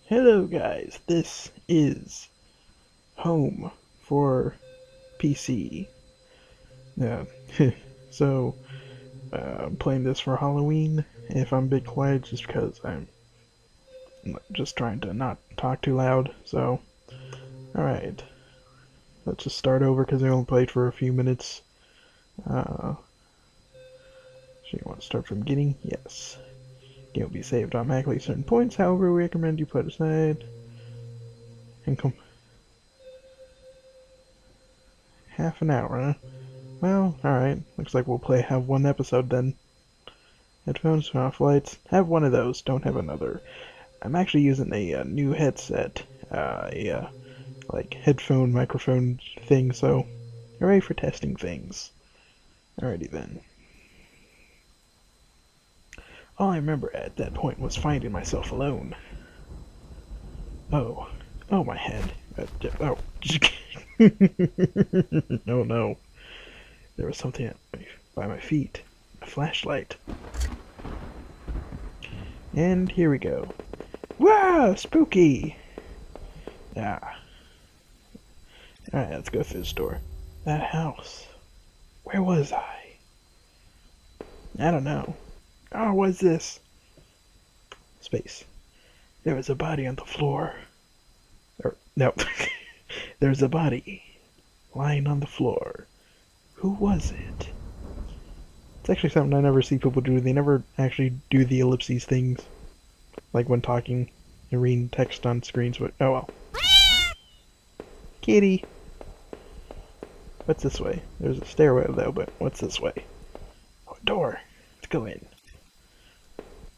Hello guys, this is Home for PC. Yeah, so I'm playing this for Halloween. If I'm a bit quiet, just because I'm just trying to not talk too loud. So, alright, let's just start over because I only played for a few minutes. So you want to start from beginning? Yes. Game will be saved automatically at certain points, however, we recommend you put aside and come half an hour, huh? Well, alright. Looks like we'll have one episode then. Headphones, turn off lights. Have one of those, don't have another. I'm actually using a new headset. Like headphone, microphone thing, so you're ready for testing things. Alrighty then. All I remember at that point was finding myself alone. Oh. Oh, my head. Oh. Oh no. There was something by my feet. A flashlight. And here we go. Wow, spooky! Ah. Alright, let's go through this door. That house. Where was I? I don't know. Oh, what's this? Space. There was a body on the floor. No. There's a body lying on the floor. Who was it? It's actually something I never see people do. They never actually do the ellipses things. Like when talking and reading text on screens, but oh well. Kitty! What's this way? There's a stairway though, but what's this way? Oh, a door! Let's go in.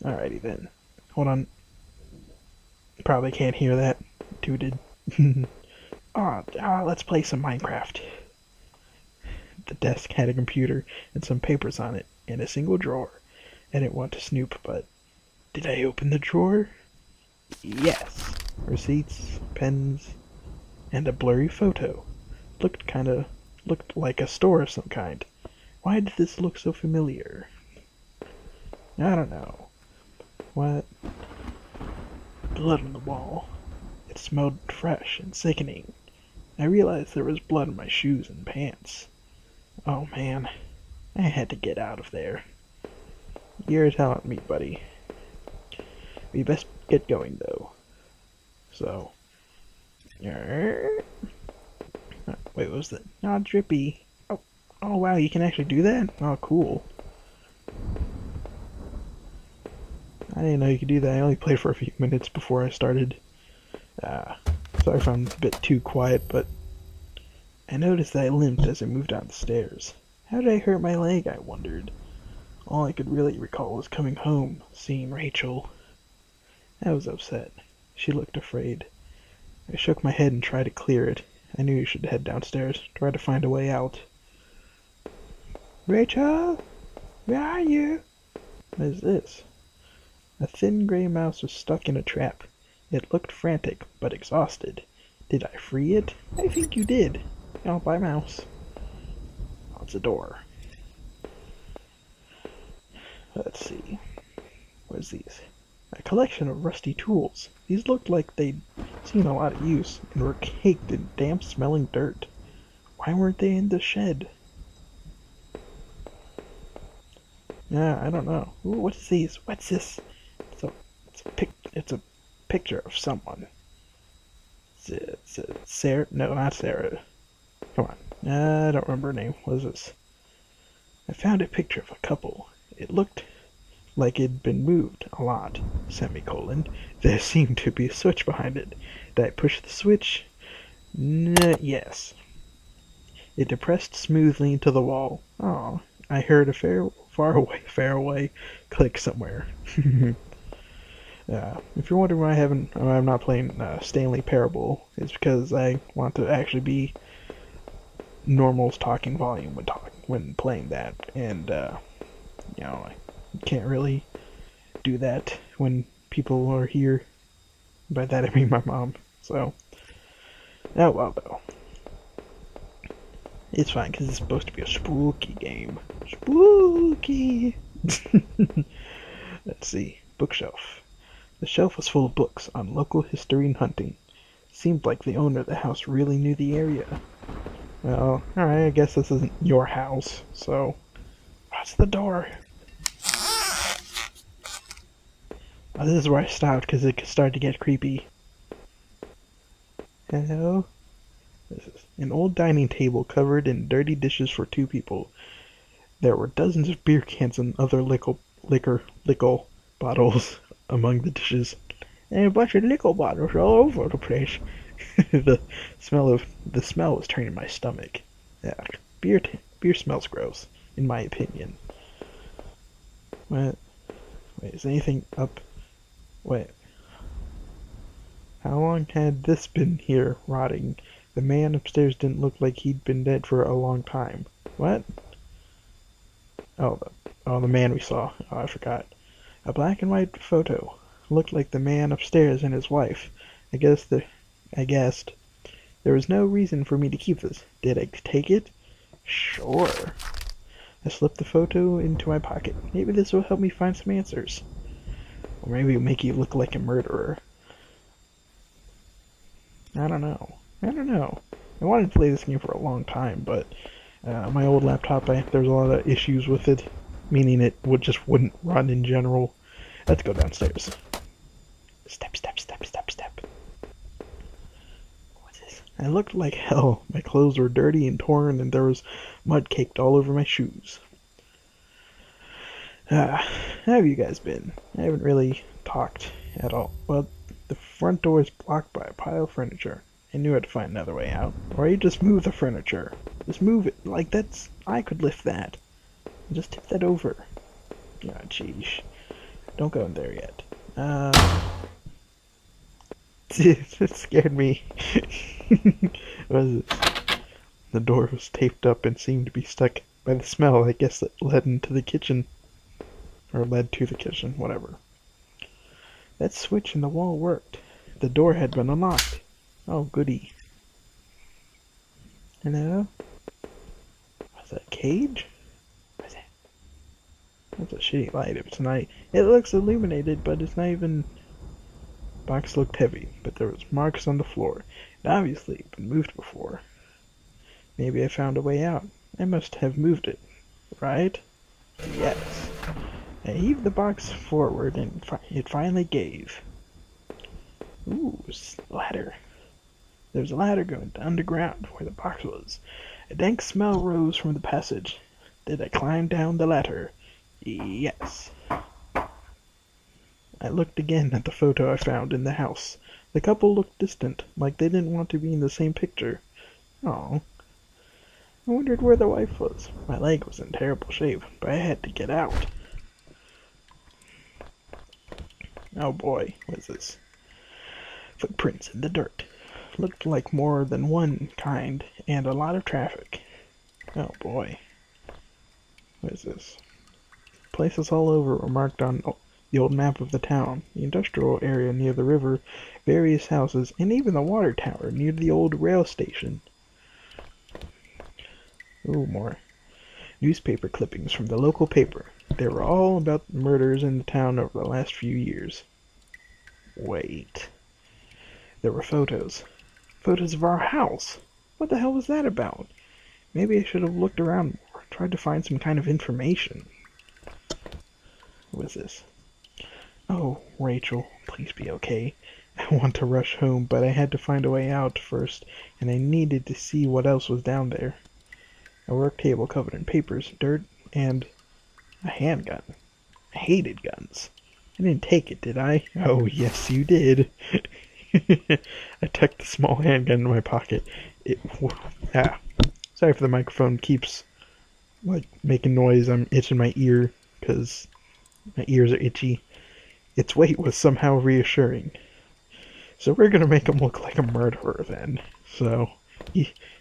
Alrighty then. Hold on. Probably can't hear that. Tooted. Let's play some Minecraft. The desk had a computer and some papers on it, and a single drawer. I didn't want to snoop, but did I open the drawer? Yes. Receipts, pens, and a blurry photo. Looked like a store of some kind. Why did this look so familiar? I don't know. What? Blood on the wall. It smelled fresh and sickening. I realized there was blood in my shoes and pants. Oh man, I had to get out of there. You're telling me, buddy. We best get going, though. So, wait, what was that? Oh, drippy. Oh wow, you can actually do that? Oh, cool. I didn't know you could do that. I only played for a few minutes before I started. Sorry if I'm a bit too quiet, but I noticed that I limped as I moved down the stairs. How did I hurt my leg, I wondered. All I could really recall was coming home, seeing Rachel. I was upset. She looked afraid. I shook my head and tried to clear it. I knew you should head downstairs, try to find a way out. Rachel? Where are you? What is this? A thin gray mouse was stuck in a trap. It looked frantic, but exhausted. Did I free it? I think you did. Oh, bye, mouse. Oh, it's a door. Let's see. What is these? A collection of rusty tools. These looked like they'd seen a lot of use and were caked in damp-smelling dirt. Why weren't they in the shed? Yeah, I don't know. Ooh, what is these? What's this? It's a picture of someone. It's Sarah? No, not Sarah. Come on. I don't remember her name. What is this? I found a picture of a couple. It looked like it'd been moved a lot. Semicolon. There seemed to be a switch behind it. Did I push the switch? Yes. It depressed smoothly into the wall. Oh, I heard a far away click somewhere. If you're wondering why I'm not playing Stanley Parable, it's because I want to actually be normal's talking volume when playing that, and I can't really do that when people are here. By that I mean my mom. So, oh well though. It's fine because it's supposed to be a spooky game. Spooky. Let's see. Bookshelf. The shelf was full of books on local history and hunting. Seemed like the owner of the house really knew the area. Well, alright, I guess this isn't your house, so... What's the door? Oh, this is where I stopped because it started to get creepy. Hello? This is an old dining table covered in dirty dishes for two people. There were dozens of beer cans and other liquor bottles among the dishes. And a bunch of liquor bottles all over the place. the smell was turning my stomach. Yeah, beer smells gross, in my opinion. What? Wait, is anything up? Wait. How long had this been here, rotting? The man upstairs didn't look like he'd been dead for a long time. What? The man we saw. Oh, I forgot. A black and white photo. Looked like the man upstairs and his wife. I guessed there was no reason for me to keep this. Did I take it? Sure. I slipped the photo into my pocket. Maybe this will help me find some answers. Or maybe it'll make you look like a murderer. I don't know. I wanted to play this game for a long time, but my old laptop, there's a lot of issues with it, meaning it wouldn't run in general. Let's go downstairs. Step. What's this? I looked like hell. My clothes were dirty and torn, and there was mud caked all over my shoes. How have you guys been? I haven't really talked at all. Well, the front door is blocked by a pile of furniture. I knew I'd find another way out. Or you just move the furniture. Just move it. Like I could lift that. Just tip that over. Oh, jeez. Don't go in there yet. It scared me. What is this? The door was taped up and seemed to be stuck by the smell. I guess it led into the kitchen. Or led to the kitchen, whatever. That switch in the wall worked. The door had been unlocked. Oh, goody. Hello? Was that a cage? What is that? That's a shitty light if it's night. It looks illuminated, but it's not even... Box looked heavy, but there was marks on the floor. It obviously had been moved before. Maybe I found a way out. I must have moved it. Right? Yes. I heaved the box forward and it finally gave. Ooh, ladder. There's a ladder going underground where the box was. A dank smell rose from the passage. Did I climb down the ladder? Yes. I looked again at the photo I found in the house. The couple looked distant, like they didn't want to be in the same picture. Oh. I wondered where the wife was. My leg was in terrible shape, but I had to get out. Oh boy, what is this? Footprints in the dirt. Looked like more than one kind, and a lot of traffic. Oh boy. What is this? Places all over were marked on the old map of the town. The industrial area near the river, various houses, and even the water tower near the old rail station. Ooh, more. Newspaper clippings from the local paper. They were all about murders in the town over the last few years. Wait. There were photos. Photos of our house. What the hell was that about? Maybe I should have looked around more, tried to find some kind of information. What is this? Oh, Rachel, please be okay. I want to rush home, but I had to find a way out first, and I needed to see what else was down there. A work table covered in papers, dirt, and a handgun. I hated guns. I didn't take it, did I? Oh, yes, you did. I tucked the small handgun in my pocket. Sorry if the microphone keeps making noise. I'm itching my ear because my ears are itchy. Its weight was somehow reassuring. So we're gonna make him look like a murderer then. So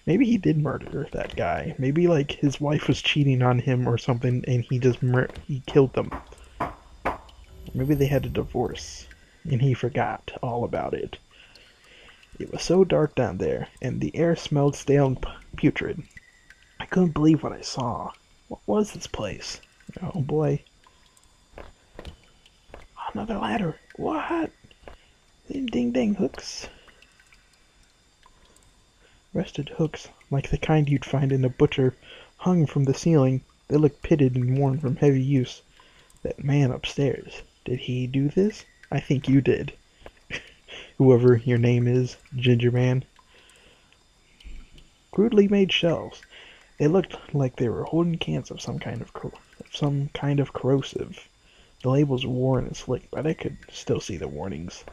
maybe he did murder that guy. Maybe his wife was cheating on him or something, and he killed them. Maybe they had a divorce, and he forgot all about it. It was so dark down there, and the air smelled stale and putrid. I couldn't believe what I saw. What was this place? Oh boy. Another ladder. What? Ding ding ding hooks. Rusted hooks, like the kind you'd find in a butcher, hung from the ceiling. They looked pitted and worn from heavy use. That man upstairs, did he do this? I think you did. Whoever your name is, Ginger Man. Crudely made shelves. They looked like they were holding cans of some kind of corrosive. The labels were worn and slick, but I could still see the warnings.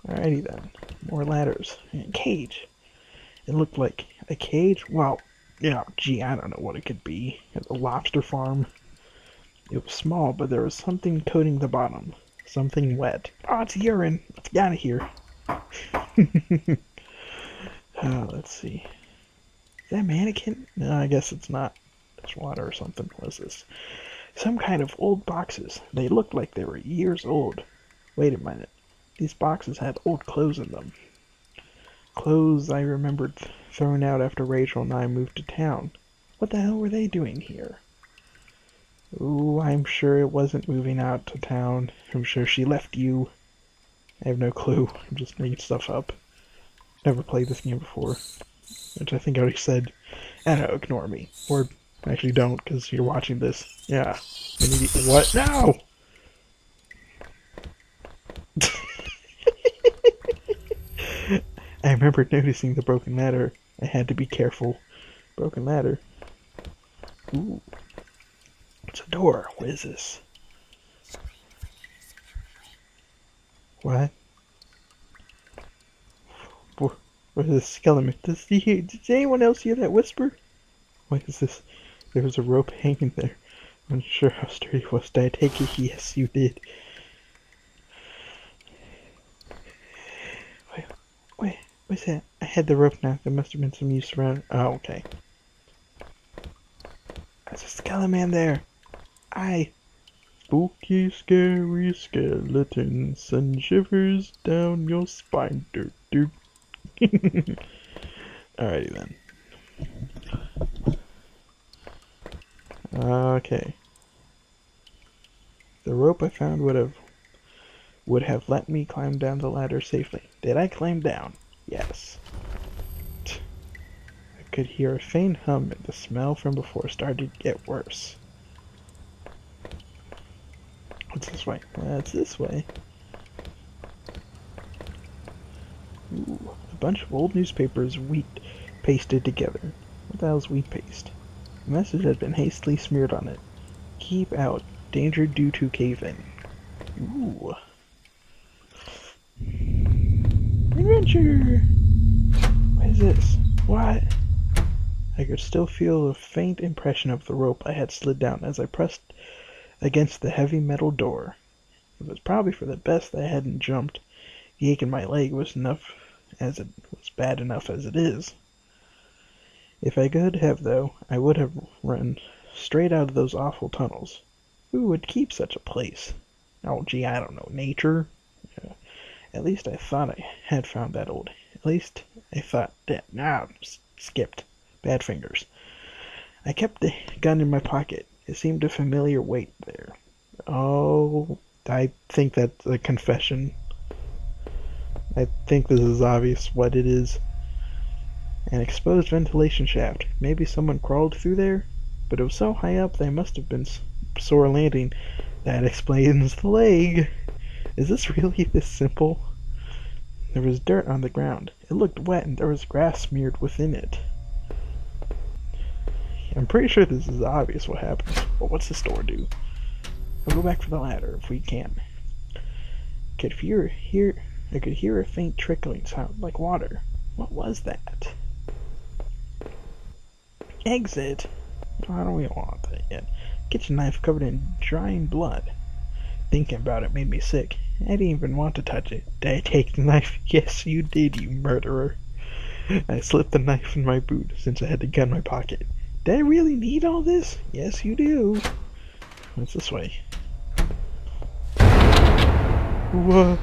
Alrighty then. More ladders. And a cage. It looked like a cage? Well, yeah, gee, I don't know what it could be. A lobster farm. It was small, but there was something coating the bottom. Something wet. Oh, it's urine. Let's get out of here. Let's see. Is that a mannequin? No, I guess it's not. It's water or something. What is this? Some kind of old boxes. They looked like they were years old. Wait a minute. These boxes had old clothes in them. Clothes I remembered throwing out after Rachel and I moved to town. What the hell were they doing here? Ooh, I'm sure it wasn't moving out to town. I'm sure she left you. I have no clue. I'm just making stuff up. Never played this game before. Which I think I already said. I don't know, ignore me. Or actually don't, because you're watching this. Yeah. What? No! I remember noticing the broken ladder. I had to be careful. Broken ladder. Ooh. It's a door. What is this? What? What is this skeleton? Did anyone else hear that whisper? What is this? There was a rope hanging there. I'm not sure how sturdy it was. Did I take it? Yes, you did. Wait, what's that? I had the rope now. There must have been some use around. Oh, okay. There's a skeleton man there. Spooky, scary skeletons send shivers down your spine. Alrighty then. Okay. The rope I found would have let me climb down the ladder safely. Did I climb down? Yes. I could hear a faint hum and the smell from before started to get worse. What's this way? It's this way. Ooh, a bunch of old newspapers wheat pasted together. What the hell is wheat paste? The message had been hastily smeared on it. Keep out. Danger due to cave-in. Ooh. Adventure! What is this? What? I could still feel a faint impression of the rope I had slid down as I pressed against the heavy metal door. It was probably for the best that I hadn't jumped. The ache in my leg was bad enough as it is. If I could have, though, I would have run straight out of those awful tunnels. Who would keep such a place? Oh, gee, I don't know. Nature? Yeah. At least I thought I had found that old. At least I thought that. Nah, skipped. Bad fingers. I kept the gun in my pocket. It seemed a familiar weight there. Oh, I think that's a confession. I think this is obvious what it is. An exposed ventilation shaft. Maybe someone crawled through there? But it was so high up they must have been sore landing. That explains the leg. Is this really this simple? There was dirt on the ground. It looked wet and there was grass smeared within it. I'm pretty sure this is obvious what happens. But what's this door do? We'll go back for the ladder if we can. I could hear a faint trickling sound like water. What was that? Exit? I don't even want that yet. Kitchen knife covered in drying blood. Thinking about it made me sick. I didn't even want to touch it. Did I take the knife? Yes, you did, you murderer. I slipped the knife in my boot since I had the gun in my pocket. Did I really need all this? Yes, you do. What's this way? Whoa.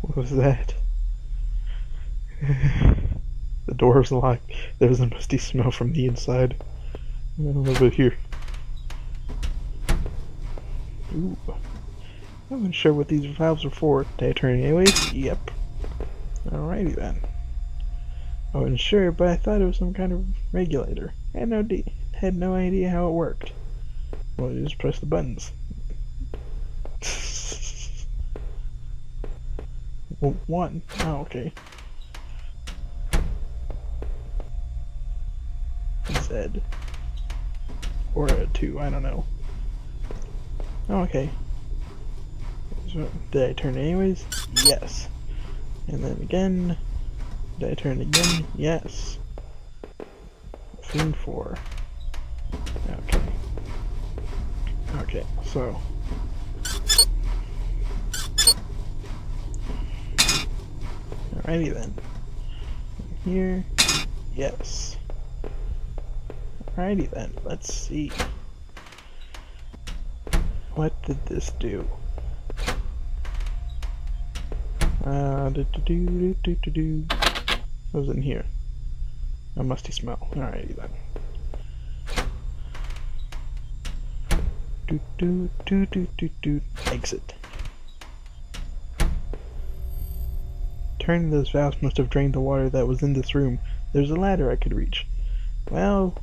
What was that? The door was locked. There was a musty smell from the inside. Over here. Ooh. I'm unsure what these valves are for. Did I turn it anyways? Yep. Alrighty then. I wasn't sure, but I thought it was some kind of regulator. I had no idea how it worked. Well, you just press the buttons. Well, one. Oh, okay. Z. Or a 2, I don't know. Oh, okay. So, did I turn it anyways? Yes. And then again. Did I turn it again? Yes. Scene 4. Okay. Okay, so. Alrighty then. Here. Yes. Alrighty then, let's see. What did this do? What was in here? A musty smell. Alrighty then. Exit. Turning those valves must have drained the water that was in this room. There's a ladder I could reach. Well,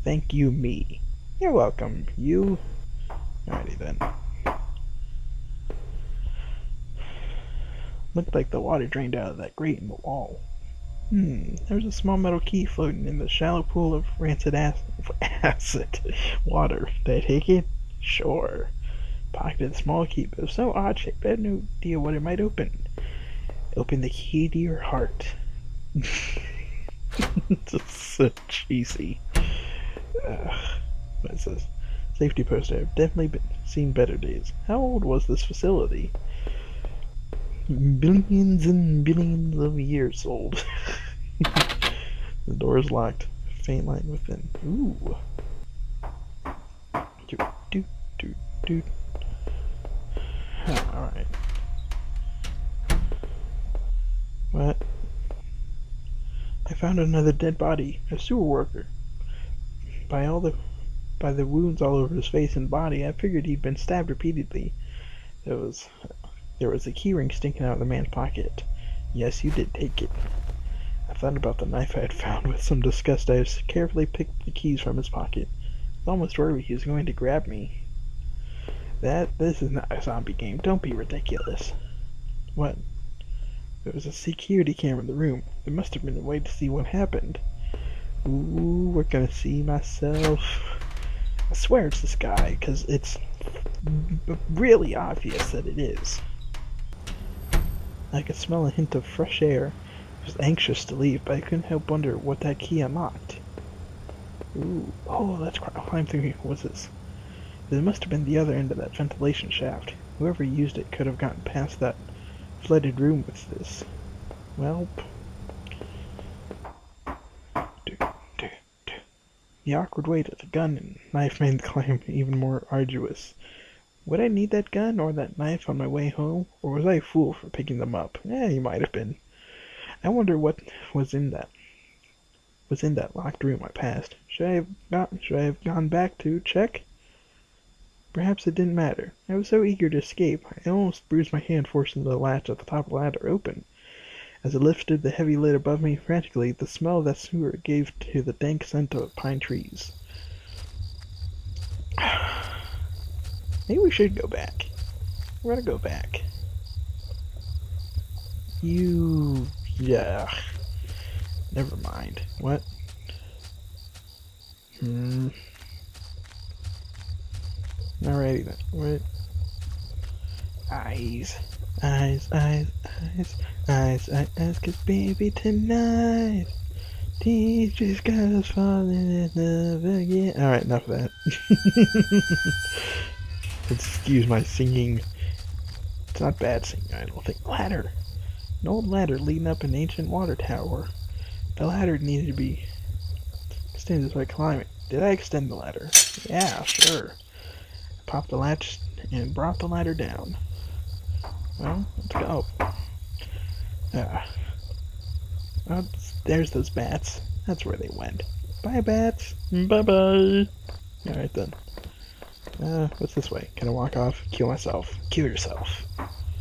thank you, me. You're welcome, you. Alrighty then. Looked like the water drained out of that grate in the wall. There's a small metal key floating in the shallow pool of rancid acid water. Did I take it? Sure. Pocketed the small key, but it was so odd shaped I had no idea what it might open. Open the key to your heart. Just so cheesy. What is this? Safety poster. I've definitely seen better days. How old was this facility? Billions and billions of years old. The door is locked. Faint light within. Ooh. Alright. What? I found another dead body. A sewer worker. By the wounds all over his face and body, I figured he'd been stabbed repeatedly. There was a keyring sticking out of the man's pocket. Yes, you did take it. I thought about the knife I had found with some disgust. I carefully picked the keys from his pocket. I was almost worried he was going to grab me. This is not a zombie game. Don't be ridiculous. What? There was a security camera in the room. There must have been a way to see what happened. Ooh, we're gonna see myself. I swear it's this guy, because it's really obvious that it is. I could smell a hint of fresh air. I was anxious to leave, but I couldn't help wonder what that key unlocked. Ooh, oh, let's climb through here. What's this? This must have been the other end of that ventilation shaft. Whoever used it could have gotten past that flooded room with this. Welp. The awkward weight of the gun and knife made the climb even more arduous. Would I need that gun or that knife on my way home, or was I a fool for picking them up? You might have been. I wonder what was in that locked room I passed. Should I have gone back to check? Perhaps it didn't matter. I was so eager to escape, I almost bruised my hand forcing the latch at the top of the ladder open. As I lifted the heavy lid above me frantically, the smell of that sewer gave to the dank scent of pine trees. Maybe we should go back. We're gonna go back. Yeah. Never mind. What? Alrighty then. What? Eyes, 'cause baby tonight, teachers got us falling in love again. Alright, enough of that. Excuse my singing. It's not bad singing, I don't think. Ladder! An old ladder leading up an ancient water tower. The ladder needed to be extended so I climb it. Did I extend the ladder? Yeah, sure. Popped the latch and brought the ladder down. Well, let's go. Oh, there's those bats. That's where they went. Bye, bats. Bye-bye. Alright then. What's this way? Can I walk off? Kill myself. Kill yourself.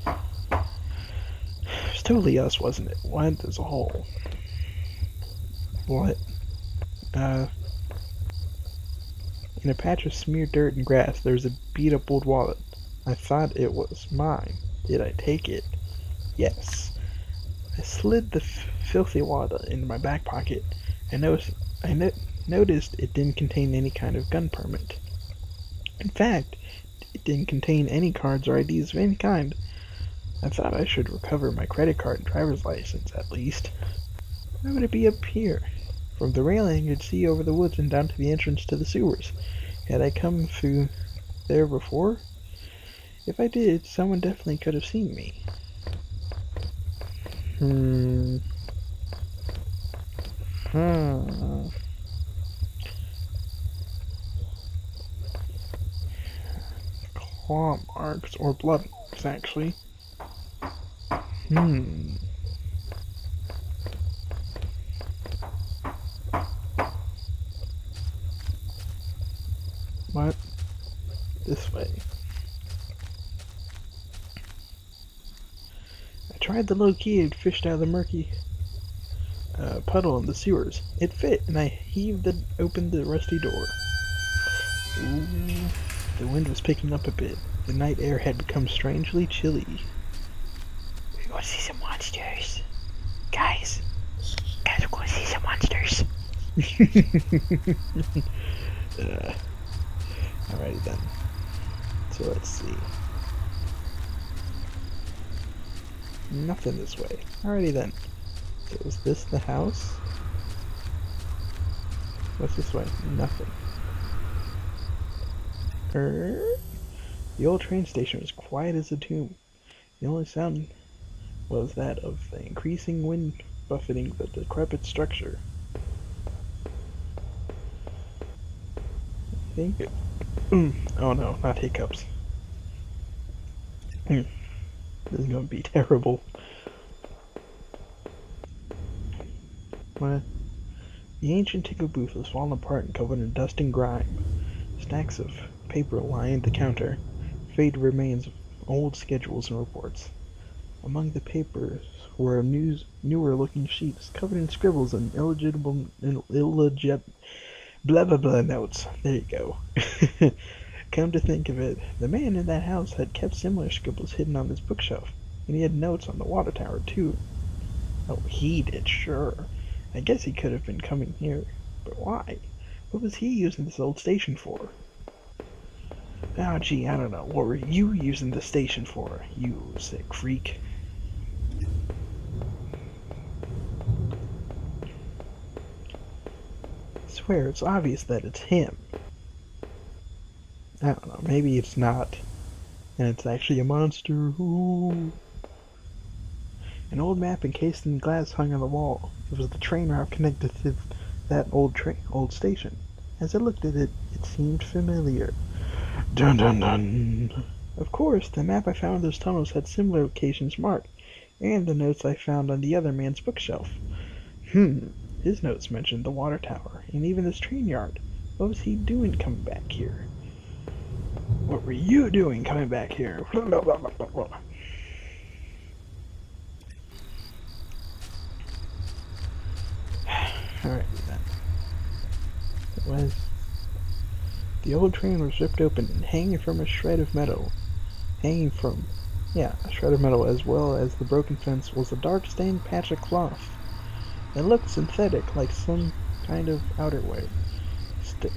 It was totally us, wasn't it? What? There's a hole. What? In a patch of smeared dirt and grass, there was a beat-up old wallet. I thought it was mine. Did I take it? Yes. I slid the filthy wallet into my back pocket. I noticed it didn't contain any kind of gun permit. In fact, it didn't contain any cards or IDs of any kind. I thought I should recover my credit card and driver's license, at least. Why would it be up here? From the railing, I could see over the woods and down to the entrance to the sewers. Had I come through there before? If I did, someone definitely could have seen me. Claw marks, or blood marks, actually. What? This way. I tried the low key and fished out of the murky puddle in the sewers. It fit, and I opened the rusty door. Ooh, the wind was picking up a bit. The night air had become strangely chilly. We're going to see some monsters. Guys, we're going to see some monsters. Alrighty then. So let's see. Nothing this way. Alrighty then. So is this the house? What's this way? Nothing. The old train station was quiet as a tomb. The only sound was that of the increasing wind buffeting the decrepit structure. I think it... oh no, not hiccups. This is gonna be terrible. What? The ancient ticket booth was fallen apart and covered in dust and grime. Stacks of paper lined the counter, faded remains of old schedules and reports. Among the papers were newer-looking sheets covered in scribbles and illegible blah blah blah notes. There you go. Come to think of it, the man in that house had kept similar scribbles hidden on his bookshelf, and he had notes on the water tower too. Oh, he did, sure. I guess he could have been coming here, but why? What was he using this old station for? Oh, gee, I don't know. What were you using the station for, you sick freak? I swear, it's obvious that it's him. I don't know, maybe it's not. And it's actually a monster. Ooh. An old map encased in glass hung on the wall. It was the train route connected to that old station. As I looked at it, it seemed familiar. Dun dun dun. Of course, the map I found in those tunnels had similar locations marked, and the notes I found on the other man's bookshelf. His notes mentioned the water tower, and even this train yard. What was he doing coming back here? What were you doing coming back here? Alright then. It was... The old train was ripped open and hanging from a shred of metal. A shred of metal, as well as the broken fence, was a dark stained patch of cloth. It looked synthetic, like some kind of outerwear.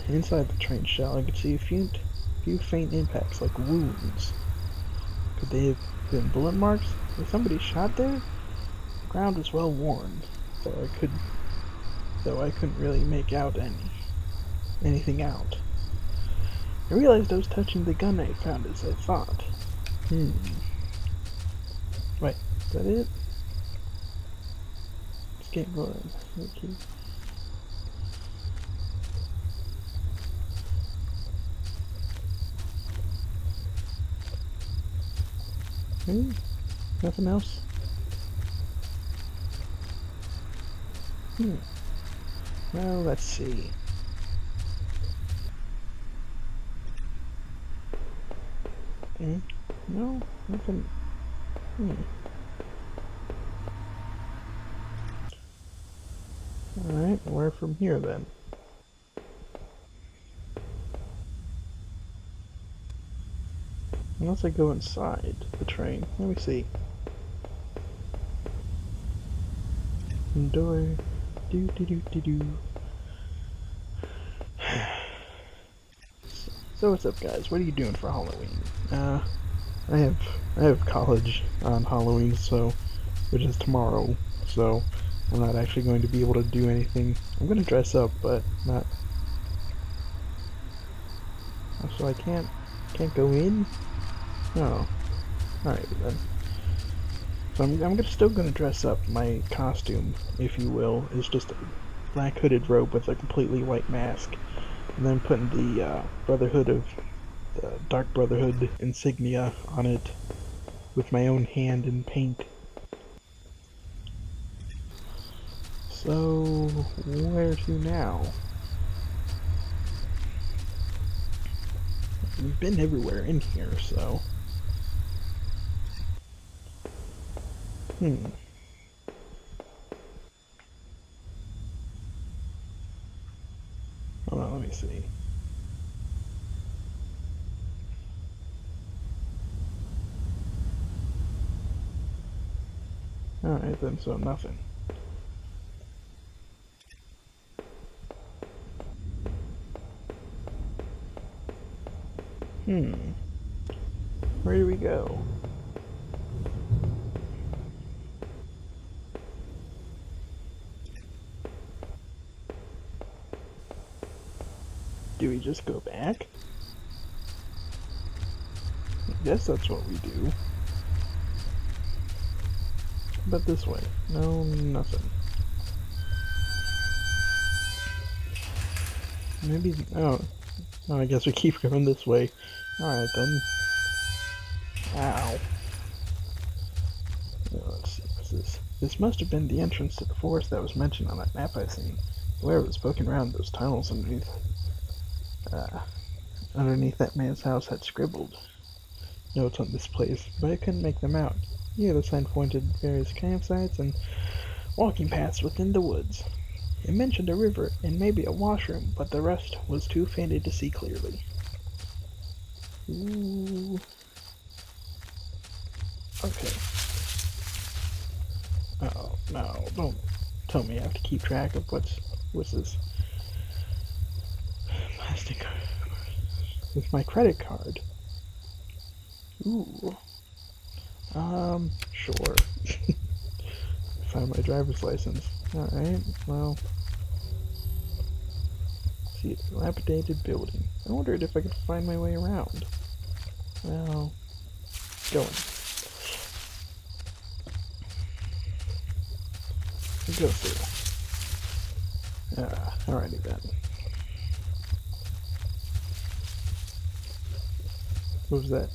Inside the train shell, I could see a few faint impacts, like wounds. Could they have been bullet marks? Was somebody shot there? The ground was well worn, though I couldn't really make out anything out. I realized I was touching the gun I found as I thought. Wait, is that it? Skateboard. Okay. Nothing else? Well, let's see. No, nothing. Alright, where from here then? Unless I go inside the train. Let me see. Door. Do do do do do. So what's up, guys? What are you doing for Halloween? I have college on Halloween, so which is tomorrow. So I'm not actually going to be able to do anything. I'm gonna dress up, but not. So I can't go in. Oh, alright then. So I'm still gonna dress up. My costume, if you will, is just a black hooded robe with a completely white mask, and then putting the Dark Brotherhood insignia on it with my own hand in paint. So where to now? We've been everywhere in here, so. Hold on, let me see. Alright then, so nothing. Where do we go? Do we just go back? I guess that's what we do. But this way. No, nothing. Maybe. Oh, I guess we keep going this way. Alright then. Ow. Let's see, what's this? This must have been the entrance to the forest that was mentioned on that map I've seen. Whoever was poking around those tunnels underneath that man's house had scribbled notes on this place, but I couldn't make them out. Yeah, the sign pointed various campsites and walking paths within the woods. It mentioned a river and maybe a washroom, but the rest was too fainted to see clearly. Ooh. Okay. Oh, no, don't tell me I have to keep track of what's this? Plastic card. With my credit card. Ooh. Sure. Found my driver's license. Alright, well. See, a dilapidated building. I wondered if I could find my way around. Well, going. Go through. Alrighty then. What was that?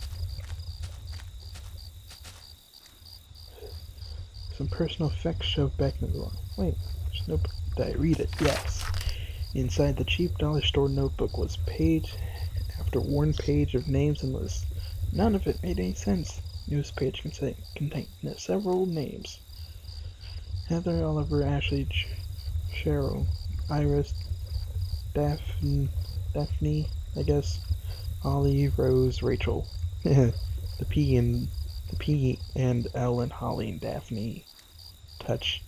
Some personal effects shoved back in the drawer. Wait, there's no. Did I read it? Yes. Inside the cheap dollar store notebook was page after worn page of names and lists. None of it made any sense. News page contained several names. Heather, Oliver, Ashley, Cheryl, Iris, Daphne, I guess, Holly, Rose, Rachel. the P and L and Holly and Daphne touch.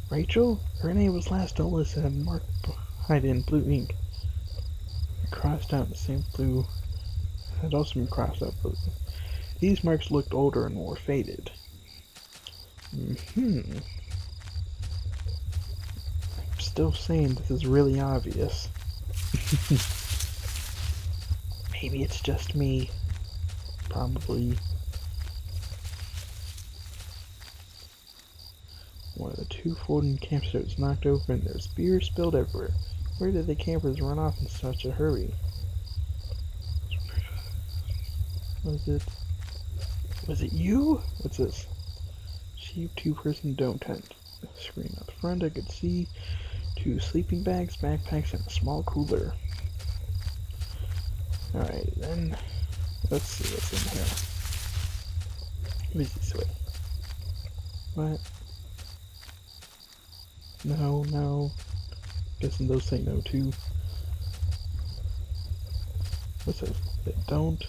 Rachel? Her name was last listed and marked behind in blue ink. Crossed out in the same blue. Had also been crossed out blue. These marks looked older and more faded. I'm still saying this is really obvious. Maybe it's just me. Probably. One of the two folding campsites knocked over and there's beer spilled everywhere. Where did the campers run off in such a hurry? Was it you? What's this? Cheap two-person dome tent. Screen out the front, I could see two sleeping bags, backpacks, and a small cooler. Alright, then let's see what's in here. What is this way? What? No, no. Guessing those say no too. What says? Don't.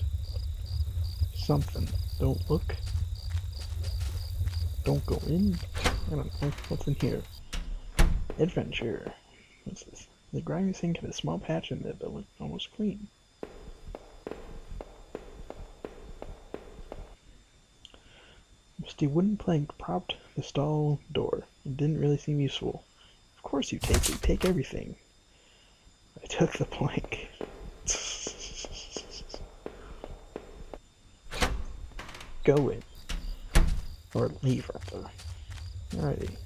Something. Don't look. Don't go in. I don't know. What's in here? Adventure. What's this? The grimy sink had a small patch in it that looked almost clean. Rusty wooden plank propped the stall door. It didn't really seem useful. Of course you take it. Take everything. I took the plank. Go in. Or leave, rather. Alrighty.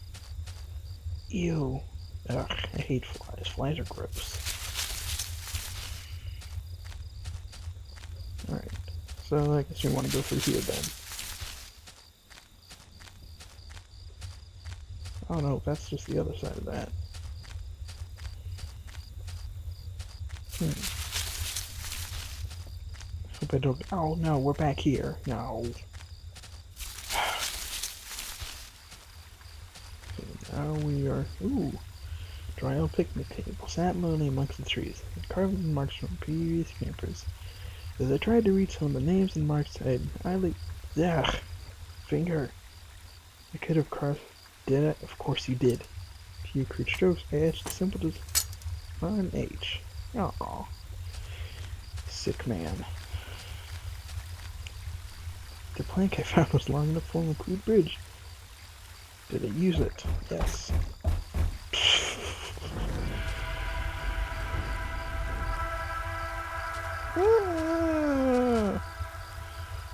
Ew. Ugh, I hate flies. Flies are gross. Alright. So I guess we want to go through here then. Oh no, that's just the other side of that. Hope I don't. Oh no, we're back here. No. So now we are. Ooh. Dry old picnic table. Sat lonely amongst the trees. Carved and marks from previous campers. As I tried to read some of the names and marks, Ugh. Finger. I could have crossed. Did I? Of course you did. A few crude strokes. I etched a simple on an H. Aww. Sick man. The plank I found was long enough for a crude bridge. Did I use it? Yes.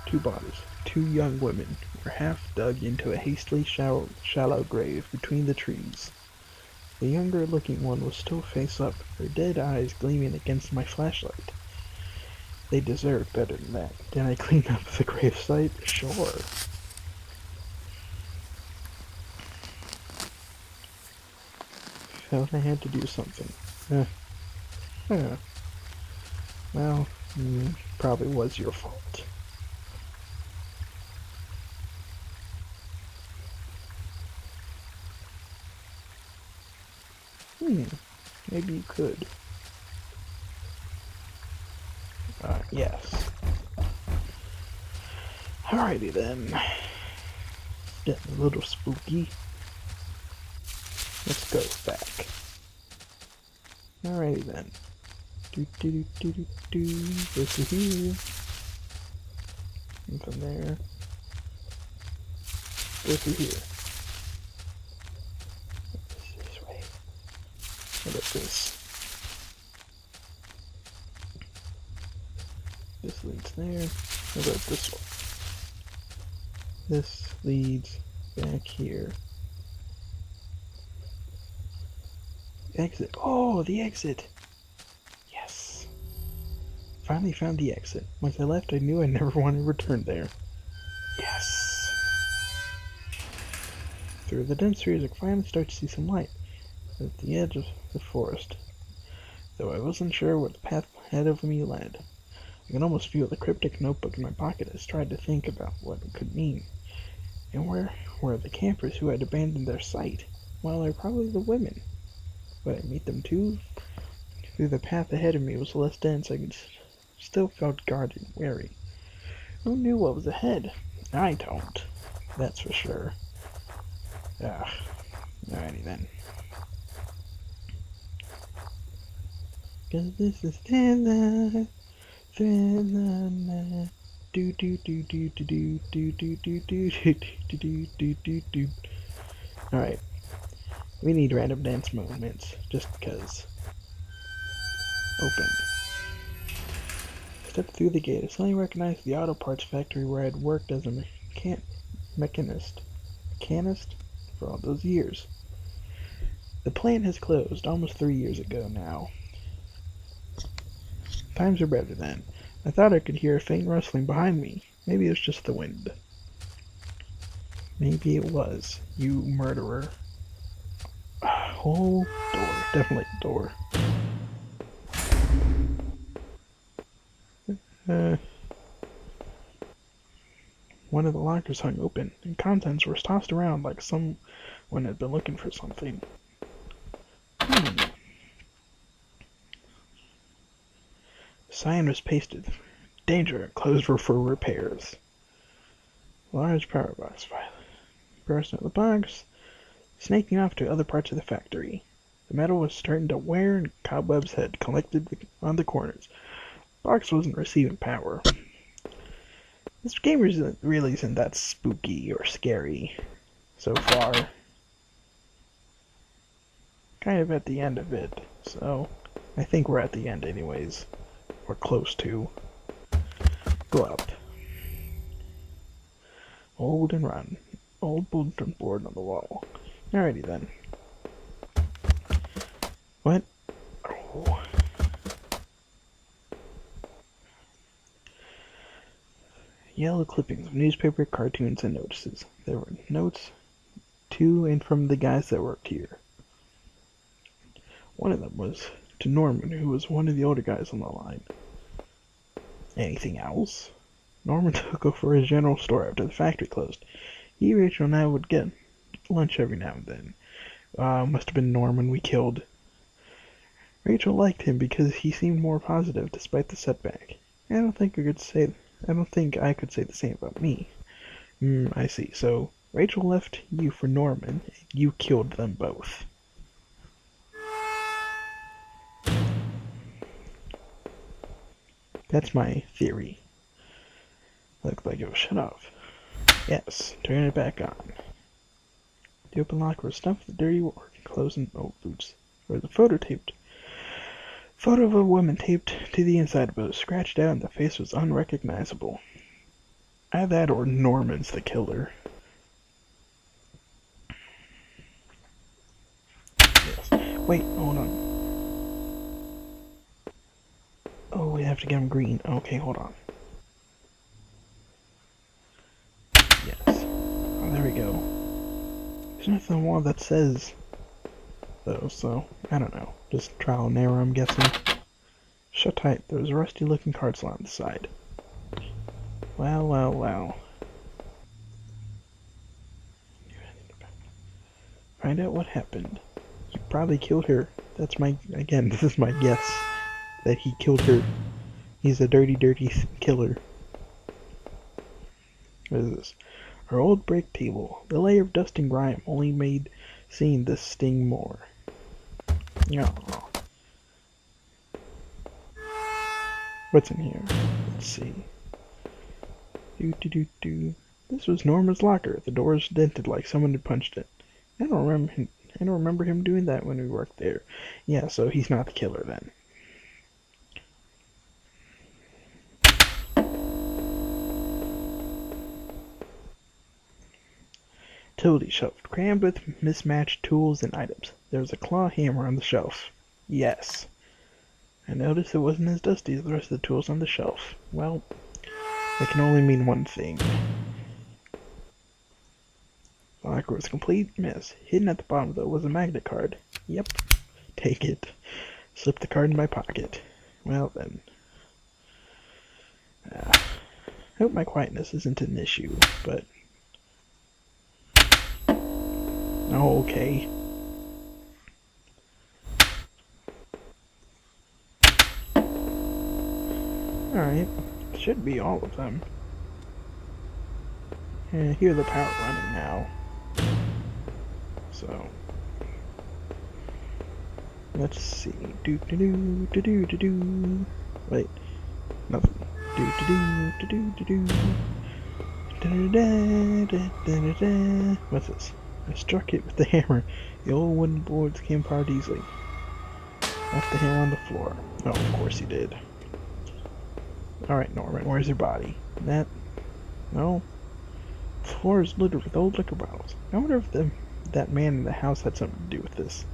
Two bodies, two young women, were half dug into a hastily shallow grave between the trees. The younger-looking one was still face up, her dead eyes gleaming against my flashlight. They deserved better than that. Did I clean up the gravesite? Sure. Felt I had to do something. Well, probably was your fault. Maybe you could. Yes. Alrighty then. Getting a little spooky. Let's go back. Alrighty then. Go to here. And from there. Go through here. This way. What about this? This leads there. What about this one? This leads back here. Exit. Oh, the exit! Yes. Finally found the exit. Once I left, I knew I never wanted to return there. Yes. Through the dense trees, I finally start to see some light at the edge of the forest, though I wasn't sure where the path ahead of me led. I can almost feel the cryptic notebook in my pocket as I tried to think about what it could mean. And where were the campers who had abandoned their site? Well, they're probably the women. Would I meet them too? Through the path ahead of me was less dense. I still felt guarded and wary. Who knew what was ahead? I don't. That's for sure. Alrighty then. Cause this is Thriller Night. Do do do do do do do do do do do do do do do. Alright. We need random dance movements, just because. Open. Stepped through the gate. I suddenly recognized the auto parts factory where I had worked as a mechanist for all those years. The plant has closed almost 3 years ago now. Times are better then. I thought I could hear a faint rustling behind me. Maybe it was just the wind. Maybe it was, you murderer. Whole door. Definitely a door. Uh, one of the lockers hung open, and contents were tossed around like someone had been looking for something. The sign was pasted. Danger, closed for repairs. Large power box file. Person at the box, snaking off to other parts of the factory. The metal was starting to wear and cobwebs had collected on the corners. Box wasn't receiving power. This game really isn't that spooky or scary so far. Kind of at the end of it, so I think we're at the end anyways. We're close to. Go up. Hold and run. Old bulletin board on the wall. Alrighty then. What? Oh. Yellow clippings of newspaper, cartoons, and notices. There were notes to and from the guys that worked here. One of them was to Norman, who was one of the older guys on the line. Anything else? Norman took over his general store after the factory closed. He, Rachel, and I would get lunch every now and then. Must have been Norman we killed. Rachel liked him because he seemed more positive despite the setback. I don't think I could say the same about me. I see. So Rachel left you for Norman, and you killed them both. That's my theory. Looked like it was shut off. Yes, turn it back on. The open locker was stuffed with dirty work clothes and old boots. There was a photo of a woman taped to the inside of it, scratched out, and the face was unrecognizable. Either that or Norman's the killer. Yes. Wait, hold on. Oh, we have to get him green. Okay, hold on. Yes. Oh, there we go. There's nothing on the wall that says, though, so I don't know. Just trial and error, I'm guessing. Shut tight. There was a rusty-looking card slot on the side. Well. Find out what happened. He probably killed her. This is my guess. That he killed her. He's a dirty killer. What is this? Her old break table. The layer of dust and grime only made seeing this sting more. Oh. What's in here? Let's see. This was Norman's locker. The door was dented like someone had punched it. I don't remember him doing that when we worked there. Yeah, so he's not the killer then. Utility shelf, crammed with mismatched tools and items. There was a claw hammer on the shelf. Yes. I noticed it wasn't as dusty as the rest of the tools on the shelf. Well, that can only mean one thing. The locker was a complete mess. Hidden at the bottom, though, was a magnet card. Yep. Take it. Slip the card in my pocket. Well, then. I hope my quietness isn't an issue, but... Oh, okay. Alright. Should be all of them. Yeah, hear the power running now. So... let's see. Do-do-do-do-do-do-do. Wait. Nothing. Do-do-do-do-do-do-do. Da-da-da-da-da-da. What's this? I struck it with the hammer. The old wooden boards came apart easily. Left the hammer on the floor. Oh, of course he did. Alright, Norman, where's your body? That... no? The floor is littered with old liquor bottles. I wonder if that man in the house had something to do with this.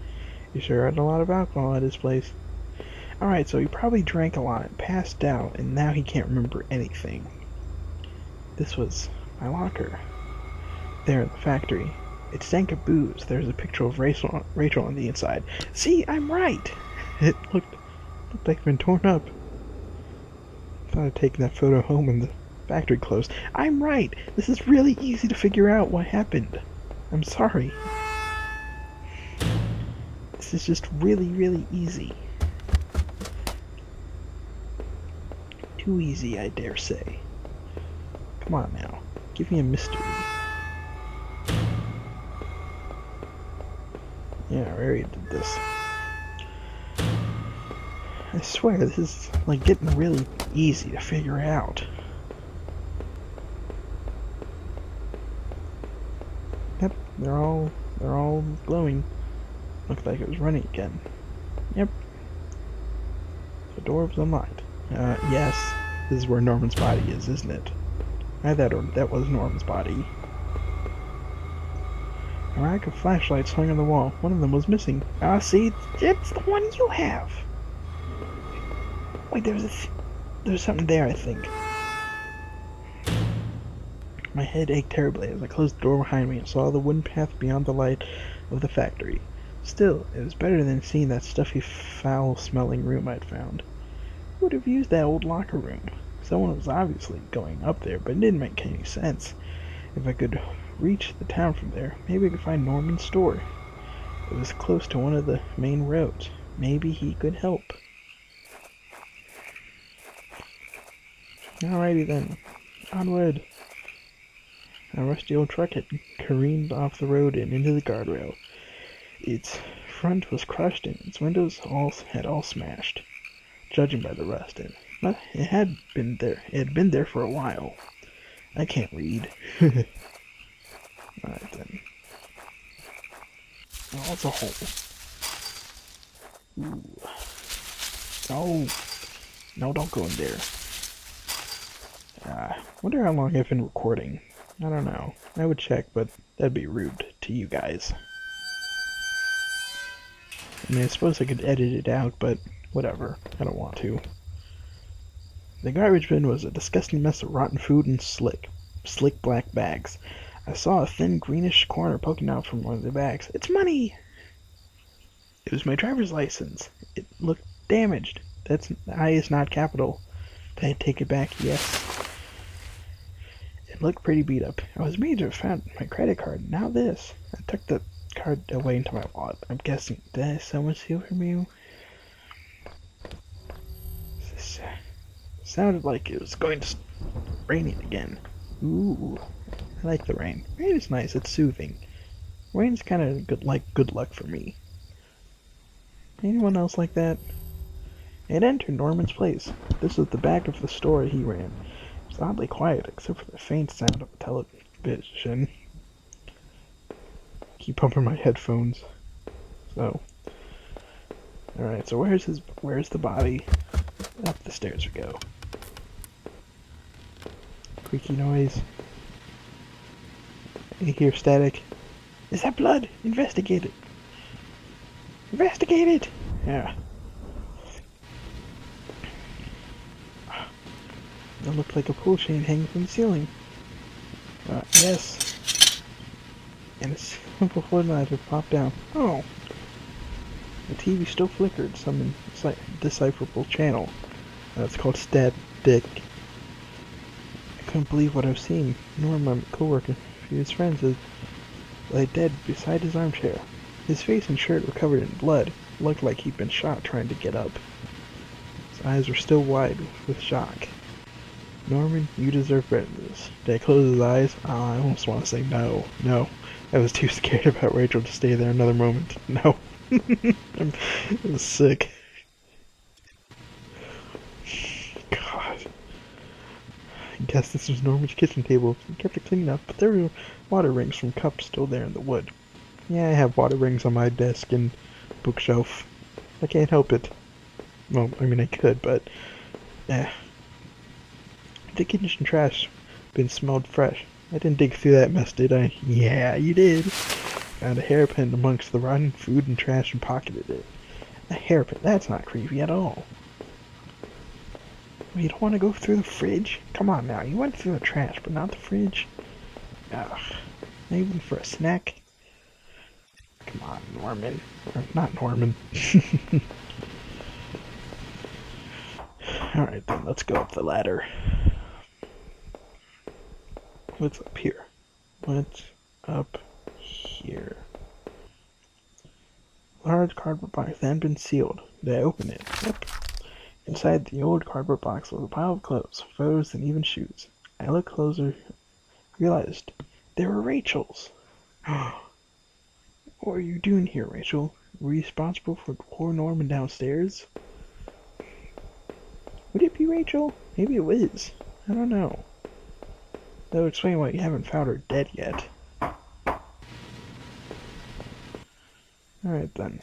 He sure had a lot of alcohol at his place. Alright, so he probably drank a lot and passed out, and now he can't remember anything. This was my locker. There in the factory. It stank of booze. There's a picture of Rachel on the inside. See, I'm right! It looked like it'd been torn up. thought I'd taken that photo home and the factory closed. I'm right! This is really easy to figure out what happened. I'm sorry. This is just really, really easy. Too easy, I dare say. Come on now. Give me a mystery. Yeah, I already did this. I swear, this is like getting really easy to figure out. Yep, they're all glowing. Looked like it was running again. Yep. The door was unlocked. Yes. This is where Norman's body is, isn't it? That was Norman's body. A rack of flashlights hung on the wall. One of them was missing. Ah, see? It's the one you have! Wait, there's something there, I think. My head ached terribly as I closed the door behind me and saw the wooden path beyond the light of the factory. Still, it was better than seeing that stuffy, foul-smelling room I'd found. Who would have used that old locker room? Someone was obviously going up there, but it didn't make any sense. If I could reach the town from there, maybe I could find Norman's store. It was close to one of the main roads. Maybe he could help. Alrighty then. Onward. A rusty old truck had careened off the road and into the guardrail. Its front was crushed and its windows had all smashed, judging by the rust. But it had been there. It had been there for a while. I can't read. Alright then. Oh, it's a hole. Ooh. Oh. No, don't go in there. Wonder how long I've been recording. I don't know. I would check, but that'd be rude to you guys. I mean, I suppose I could edit it out, but whatever. I don't want to. The garbage bin was a disgusting mess of rotten food and slick black bags. I saw a thin greenish corner poking out from one of the bags. It's money! It was my driver's license. It looked damaged. The I is not capital. Did I take it back? Yes. It looked pretty beat up. I was made to have found my credit card. Now this. I took the card away into my wallet. I'm guessing. Did I someone steal from you? This sounded like it was going to raining again. Ooh. I like the rain. Rain is nice. It's soothing. Rain's kind of good luck for me. Anyone else like that? It entered Norman's place. This was the back of the store he ran. It was oddly quiet, except for the faint sound of the television. Keep pumping my headphones. So, alright, so where's the body? Up the stairs we go. Creaky noise. I hear static. Is that blood? Investigate it. Investigate it! Yeah. It looked like a pull chain hanging from the ceiling. Yes. And a simple floodlight had popped down. Oh. The TV still flickered some indecipherable channel. It's called Stat Dick. I couldn't believe what I was seeing. Norm, my co-worker, a few of his friends, lay dead beside his armchair. His face and shirt were covered in blood. It looked like he'd been shot trying to get up. His eyes were still wide with shock. Norman, you deserve better than this. Did I close his eyes? Oh, I almost want to say no. No. I was too scared about Rachel to stay there another moment. No. I was sick. God. I guess this was Norman's kitchen table. He kept it clean up, but there were water rings from cups still there in the wood. Yeah, I have water rings on my desk and bookshelf. I can't help it. Well, I mean I could, but the kitchen trash been smelled fresh. I didn't dig through that mess, did I? Yeah, you did. Found a hairpin amongst the rotten food and trash and pocketed it. A hairpin? That's not creepy at all. Well, you don't want to go through the fridge? Come on now, you went through the trash, but not the fridge? Ugh. Maybe for a snack? Come on, Norman. Or not Norman. Alright then, let's go up the ladder. What's up here? What's up here? Large cardboard box that had been sealed. Did I open it? Yep. Inside the old cardboard box was a pile of clothes, photos, and even shoes. I looked closer, realized they were Rachel's. What are you doing here, Rachel? Were you responsible for poor Norman downstairs? Would it be Rachel? Maybe it was. I don't know. That would explain why you haven't found her dead yet. Alright then.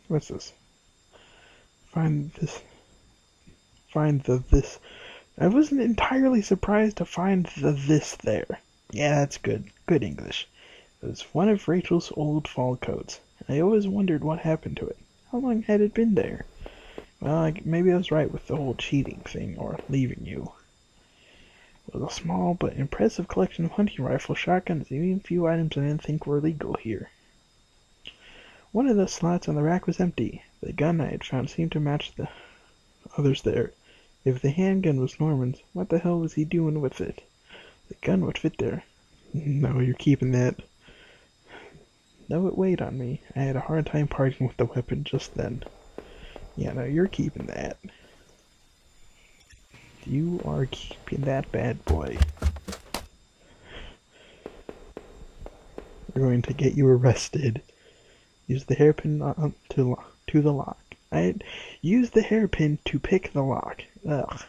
What's this? Find this. Find the this. I wasn't entirely surprised to find the this there. Yeah, that's good. Good English. It was one of Rachel's old fall coats. I always wondered what happened to it. How long had it been there? Well, maybe I was right with the whole cheating thing, or leaving you. It was a small but impressive collection of hunting rifles, shotguns, and even a few items I didn't think were legal here. One of the slots on the rack was empty. The gun I had found seemed to match the others there. If the handgun was Norman's, what the hell was he doing with it? The gun would fit there. No, you're keeping that. No, it weighed on me. I had a hard time parting with the weapon just then. Yeah, no, you're keeping that. You are keeping that bad boy. We're going to get you arrested. Use the hairpin to the lock. I had used the hairpin to pick the lock. Ugh.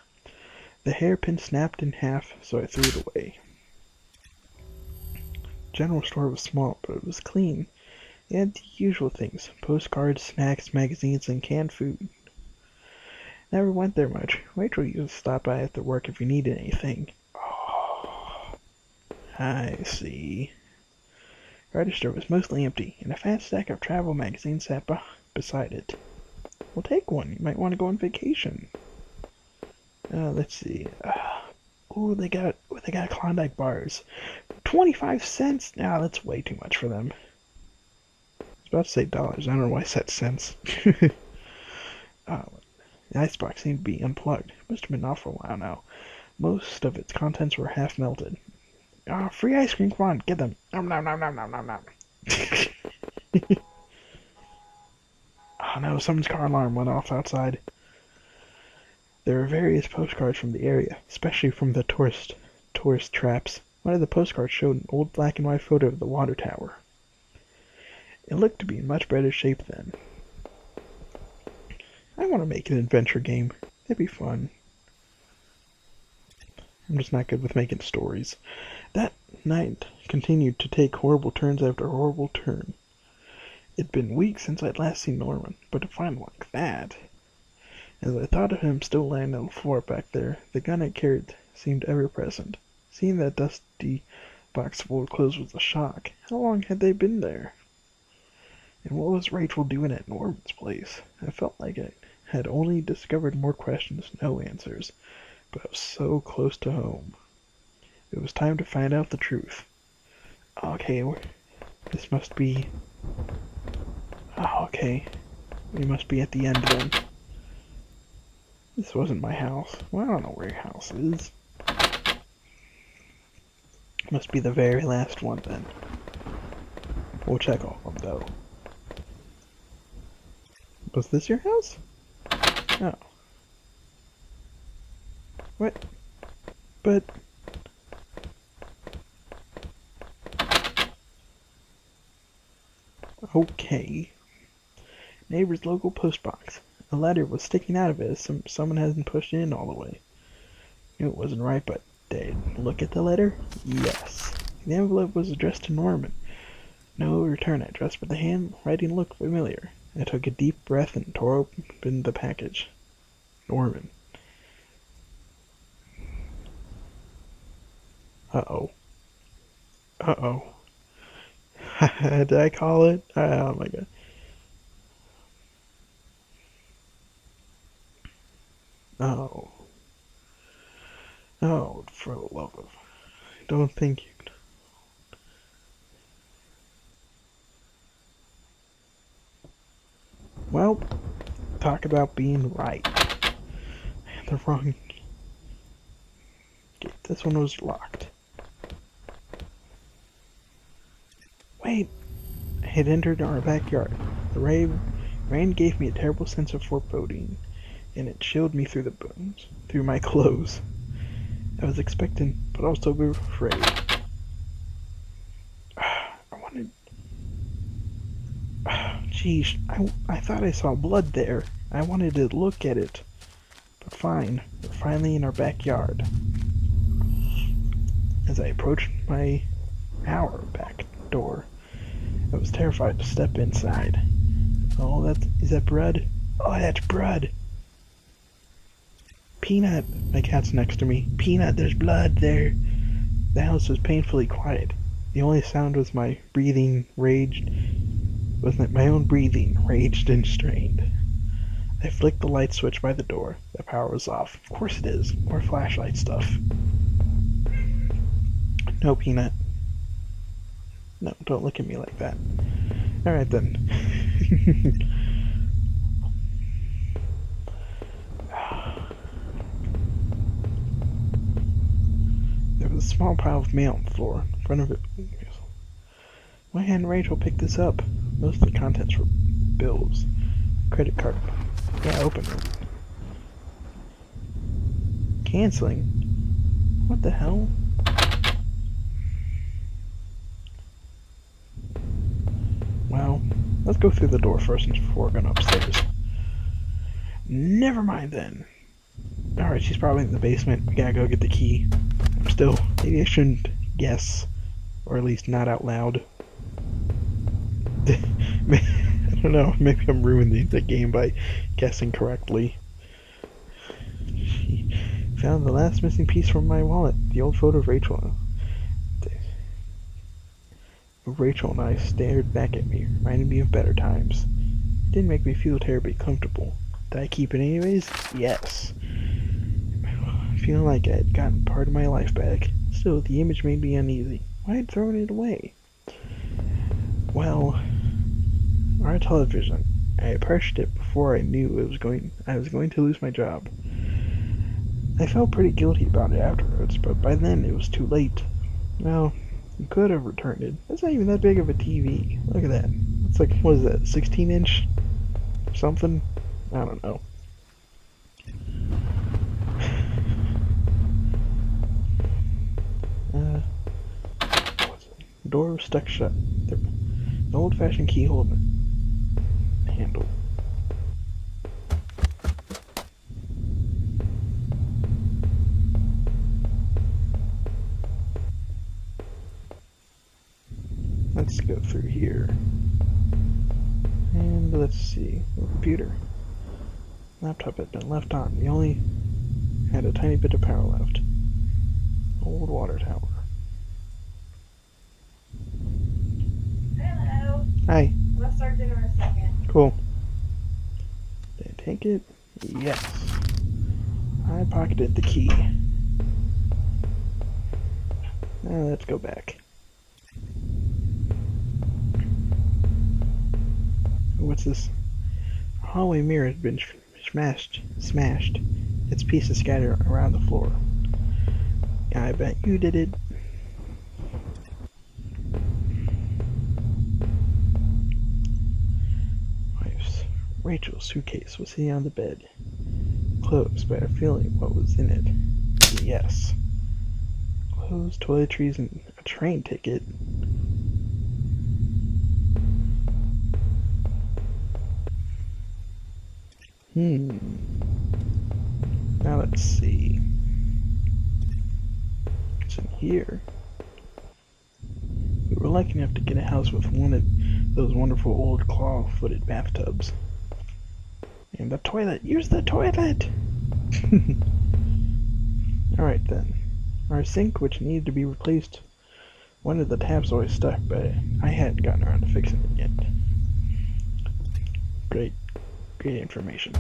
The hairpin snapped in half, so I threw it away. General store was small, but it was clean. It had the usual things: postcards, snacks, magazines, and canned food. Never went there much. Rachel used to stop by after work if you needed anything. Oh, I see. The register was mostly empty, and a fat stack of travel magazines sat beside it. Well, take one. You might want to go on vacation. Let's see. They got Klondike bars. 25 cents? Nah, that's way too much for them. I was about to say dollars. I don't know why I said cents. The icebox seemed to be unplugged. It must have been off for a while now. Most of its contents were half melted. Free ice cream, come on, get them. Nom nom nom nom nom nom nom. Oh no, someone's car alarm went off outside. There were various postcards from the area, especially from the tourist traps. One of the postcards showed an old black and white photo of the water tower. It looked to be in much better shape then. I want to make an adventure game. That'd be fun. I'm just not good with making stories. That night continued to take horrible turns after horrible turn. It'd been weeks since I'd last seen Norman, but to find him like that... As I thought of him still laying on the floor back there, the gun I carried seemed ever-present. Seeing that dusty box full of clothes was a shock. How long had they been there? And what was Rachel doing at Norman's place? I felt like I had only discovered more questions, no answers. But I was so close to home. It was time to find out the truth. Okay, this must be... Oh, okay. We must be at the end then. This wasn't my house. Well, I don't know where your house is. Must be the very last one then. We'll check all of them though. Was this your house? Oh. What? But... Okay. Neighbor's local postbox. A letter was sticking out of it as someone hadn't pushed it in all the way. Knew it wasn't right, but did I look at the letter? Yes. The envelope was addressed to Norman. No return address, but the handwriting looked familiar. I took a deep breath and tore open the package. Norman. Uh-oh. Uh-oh. Did I call it? Oh my god. Oh. Oh, for the love of... I don't think you... Well, talk about being right. The wrong... Okay, this one was locked. Wait! I had entered our backyard. The rain gave me a terrible sense of foreboding, and it chilled me through the bones, through my clothes. I was expectant, but also afraid. Geez, I thought I saw blood there. I wanted to look at it. But fine, we're finally in our backyard. As I approached our back door, I was terrified to step inside. Oh, is that bread? Oh, that's bread. Peanut, my cat's next to me. Peanut, there's blood there. The house was painfully quiet. The only sound was my own breathing, raged and strained. I flicked the light switch by the door. The power was off. Of course it is. More flashlight stuff. No, Peanut. No, don't look at me like that. Alright then. There was a small pile of mail on the floor. In front of it. Why hadn't Rachel picked this up? Most of the contents were bills. Credit card. Yeah, open it. Canceling? What the hell? Well, let's go through the door first before going upstairs. Never mind then. Alright, she's probably in the basement. We gotta go get the key. Still, maybe I shouldn't guess. Or at least not out loud. I don't know, maybe I'm ruining the game by guessing correctly. She found the last missing piece from my wallet. The old photo of Rachel. Rachel and I stared back at me, reminding me of better times. It didn't make me feel terribly comfortable. Did I keep it anyways? Yes. Feeling like I had gotten part of my life back. Still, the image made me uneasy. Why had I thrown it away? Well, our television. I purchased it before I knew I was going to lose my job. I felt pretty guilty about it afterwards, but by then it was too late. Well, you could have returned it. That's not even that big of a TV. Look at that. It's like, what is that, 16-inch? Something? I don't know. The door was stuck shut. An old-fashioned key holder. Handle. Let's go through here. And let's see. The computer. Laptop had been left on. We only had a tiny bit of power left. Old water tower. Hello. Hi. We'll start dinner in a second. Cool. Did I take it? Yes. I pocketed the key. Now let's go back. What's this? A hallway mirror had been smashed. Its pieces scattered around the floor. I bet you did it. Rachel's suitcase was sitting on the bed, closed by a feeling what was in it. Yes. Clothes, toiletries, and a train ticket. Now let's see. What's in here? We were lucky enough to get a house with one of those wonderful old claw-footed bathtubs. And the toilet! Use the toilet! Alright then. Our sink, which needed to be replaced, one of the taps always stuck, but I hadn't gotten around to fixing it yet. Great information.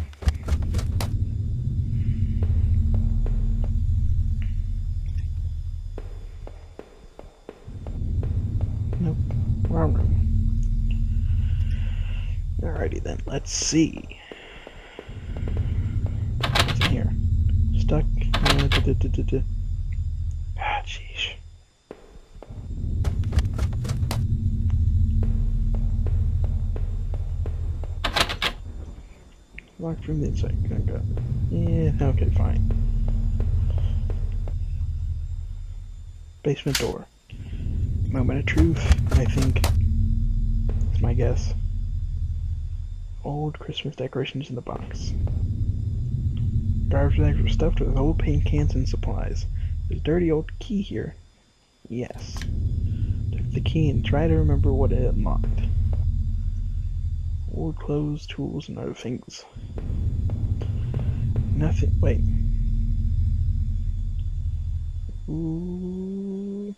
Nope. Wrong room. Alright. Alrighty then, let's see. What's in here? Stuck. Ah, jeez. Locked from the inside. Okay. Yeah, okay, fine. Basement door. Moment of truth, I think. That's my guess. Old Christmas decorations in the box. Garbage bags were stuffed with old paint cans and supplies. There's a dirty old key here. Yes. Took the key and try to remember what it unlocked. Old clothes, tools, and other things. Nothing. Wait. Ooh.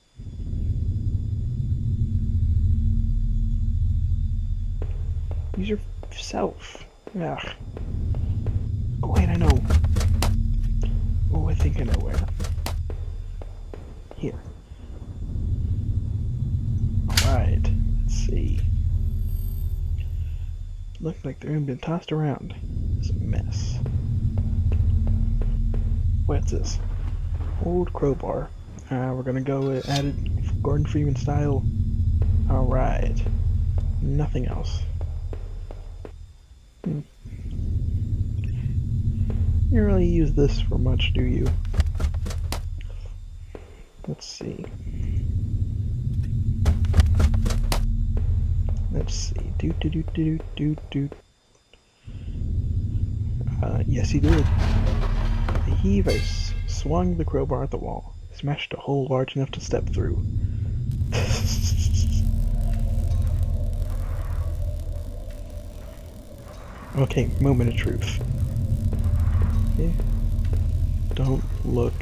Use yourself. Ugh. Oh wait, I know. Oh, I think I know where. Here. Alright, let's see. Looks like the room been tossed around. It's a mess. What's this? Old crowbar. We're gonna go at it Gordon Freeman style. Alright. Nothing else. You don't really use this for much, do you? Let's see. Let's see. Yes, he did. The heave, I swung the crowbar at the wall. Smashed a hole large enough to step through. Okay, moment of truth. Okay. Don't look.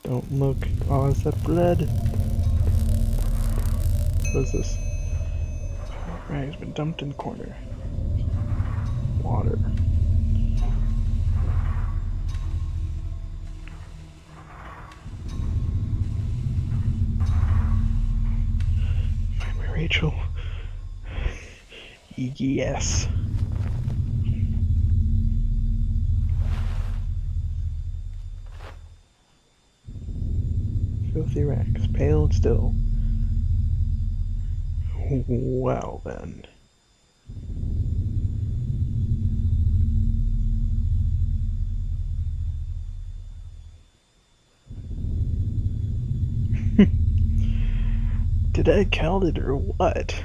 Don't look. Oh, is that blood? What is this? Right, it's been dumped in the corner. Water. Find my Rachel. Yes. Filthy rags, pale and still. Well then. Did I count it or what?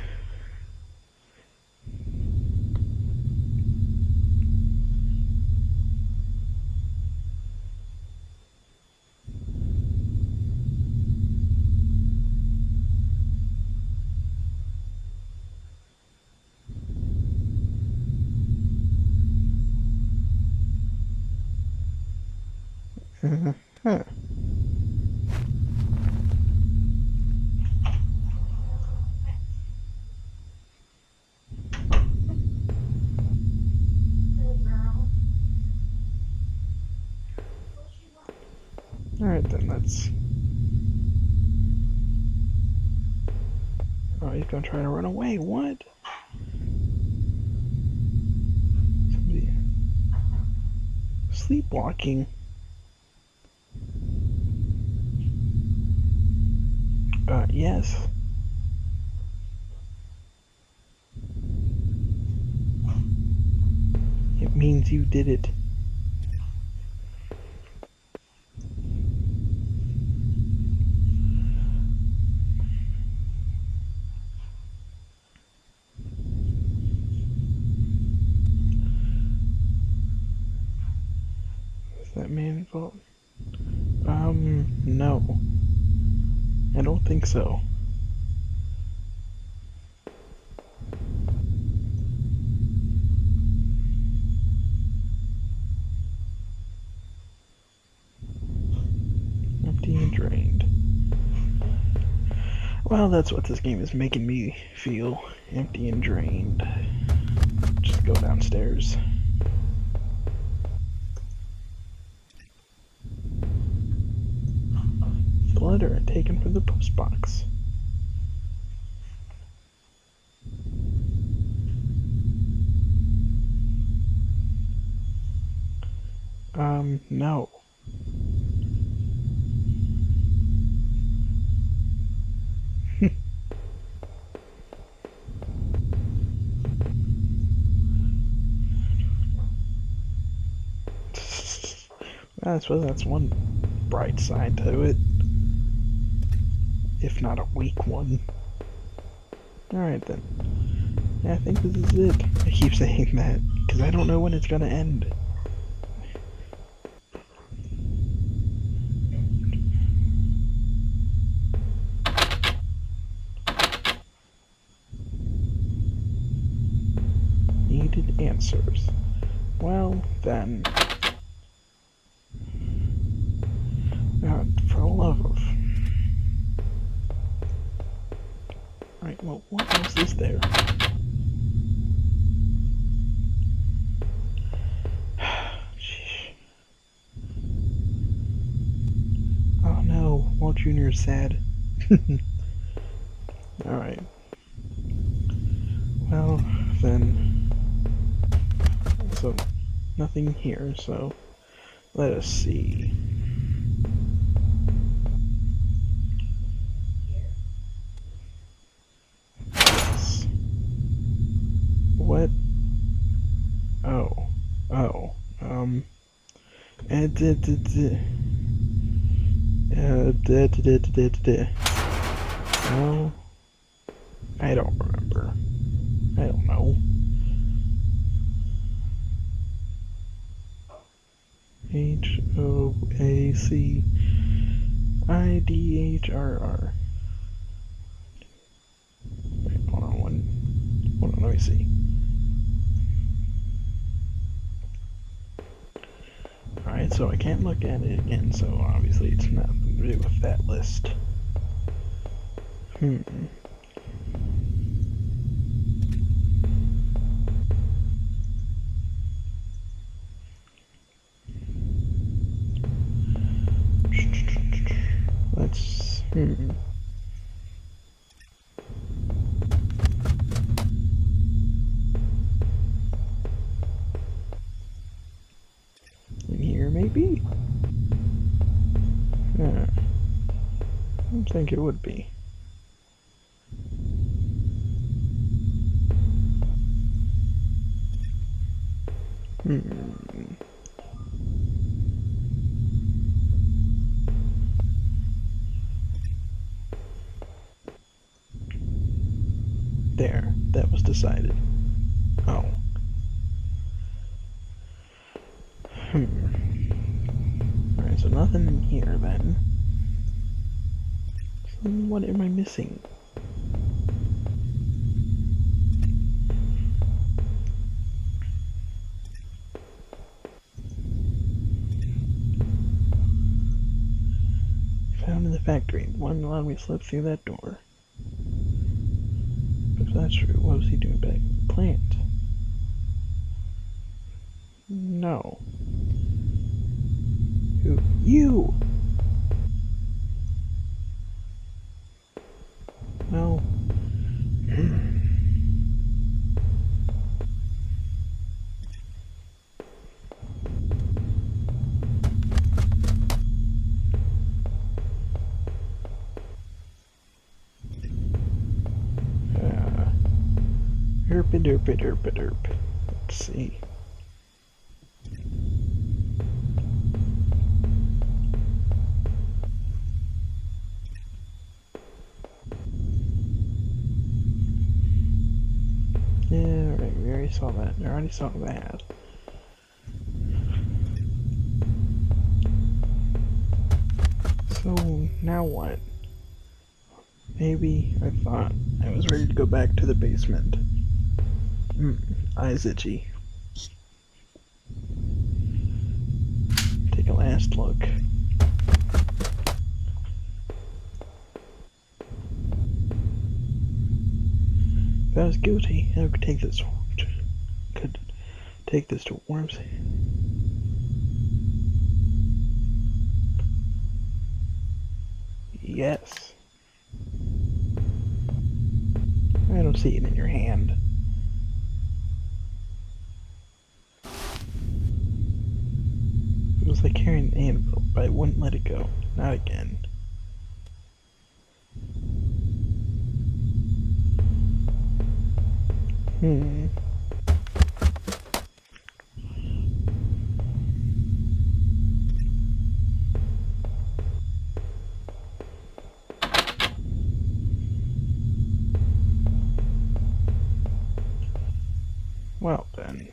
Huh. Alright then, let's... Oh, he's gonna try to run away, what? Somebody... Sleepwalking. Yes. It means you did it. Is that man involved? No. I don't think so. Empty and drained. Well, that's what this game is making me feel. Empty and drained. Just go letter taken from the post box. No. I suppose that's one bright side to it. If not a weak one. Alright then. Yeah, I think this is it. I keep saying that, because I don't know when it's gonna end. Needed answers. Well, then... for the love of... Right, well, what else is there? Sheesh. Oh no, Walt Jr. is sad. Alright. Well, then... So, nothing here, so... Let us see... What? Oh. Well, I don't remember. I don't know. HOACIDHRR. Wait, hold on, let me see. Alright, so I can't look at it again, so obviously it's nothing to do with that list. Let's... In here, maybe? Yeah. I don't think it would be. There, that was decided. Oh. Alright, so nothing in here then. So what am I missing? Found in the factory. One allowed me to slip through that door. If that's true, what was he doing back in the plant? No. Who? You! No. Herp. Let's see. Yeah, right, we already saw that. I already saw that. So, now what? Maybe I thought I was ready to go back to the basement. Eyes itchy. Take a last look. If I was guilty, I could take this to Worms. Yes. I don't see it in your hand. It was like carrying an anvil, but I wouldn't let it go. Not again. Well then.